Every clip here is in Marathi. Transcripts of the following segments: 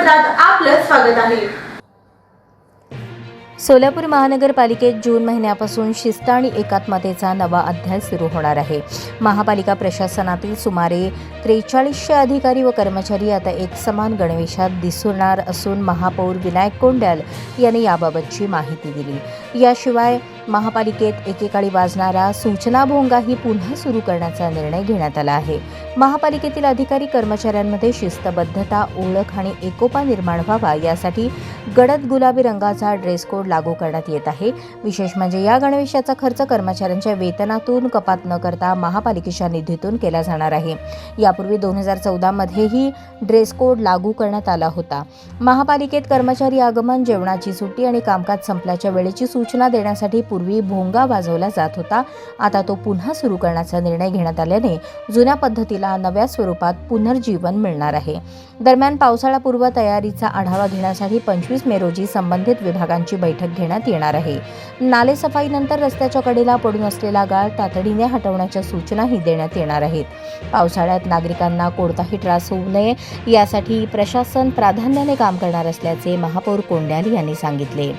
संवादात आपलं स्वागत आहे। सोलापूर महानगरपालिकेत जून महिन्यापासून शिस्त आणि एकात्मतेचा नवा अध्याय सुरू होणार आहे। महापालिका प्रशासनातील सुमारे 4300 अधिकारी व कर्मचारी आता एक समान गणवेशात दिसणार असून महापौर विनायक कोंड्याल यांनी याबाबतची माहिती दिली। याशिवाय महापालिकेत एकेकाळी वाजणारा सूचना भोंगाही पुन्हा सुरू करण्याचा निर्णय घेण्यात आला आहे। महापालिकेतील अधिकारी कर्मचाऱ्यांमध्ये शिस्तबद्धता, ओळख आणि एकोपा निर्माण व्हावा यासाठी गडद गुलाबी रंगाचा ड्रेस कोड लागू करण्यात येत आहे। विशेष म्हणजे या गणवेशाचा खर्च कर्मचाऱ्यांच्या वेतनातून कपात न करता महापालिकेच्या निधीतून केला जाणार आहे। यापूर्वी 2014 मध्येही ड्रेस कोड लागू करण्यात आला होता। महापालिकेत कर्मचारी आगमन, जेवणाची सुट्टी आणि कामकाज संपल्याच्या वेळेची सूचना देण्यासाठी पूर्वी भोंगा वाजवला जात होता। आता तो पुन्हा सुरू करण्याचा निर्णय घेण्यात आल्याने जुन्या पद्धतीला नव्या स्वरूपात पुनर्जीवन मिळणार आहे। दरम्यान पावसाळापूर्व तयारीचा आढावा घेण्यासाठी 25 मे रोजी संबंधित विभागांची बैठक घेण्यात येणार आहे। नालेसफाईनंतर रस्त्याच्या कडेला पडून असलेला गाळ तातडीने हटवण्याच्या सूचनाही देण्यात येणार आहेत। पावसाळ्यात नागरिकांना कोणताही त्रास होऊ नये यासाठी प्रशासन प्राधान्याने काम करणार असल्याचे महापौर कोंड्याल यांनी सांगितले।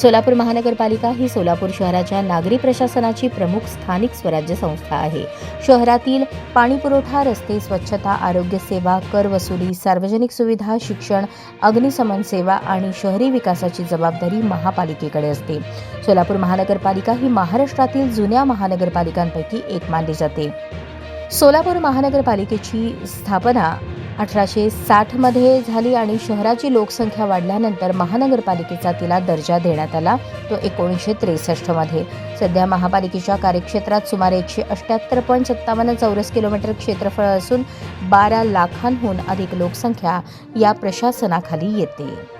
सोलापूर महानगरपालिका ही सोलापूर शहराच्या नागरी प्रशासनाची प्रमुख स्थानिक स्वराज्य संस्था आहे। शहरातील पाणीपुरवठा, रस्ते, स्वच्छता, आरोग्य सेवा, कर वसुली, सार्वजनिक सुविधा, शिक्षण, अग्निशमन सेवा आणि शहरी विकासाची जबाबदारी महापालिकेकडे असते। सोलापूर महानगरपालिका ही महाराष्ट्रातील जुन्या महानगरपालिकांपैकी एक मानली जाते। सोलापूर महानगरपालिकेची स्थापना 1860 मध्ये झाली आणि शहराची लोकसंख्या वाढल्यानंतर महानगरपालिकेचा तिला दर्जा देण्यात आला, तो 1963 मध्ये। सध्या महापालिकेच्या कार्यक्षेत्रात सुमारे 178.57 चौरस किलोमीटर क्षेत्रफळ असून 12 लाखांहून अधिक लोकसंख्या या प्रशासनाखाली येते।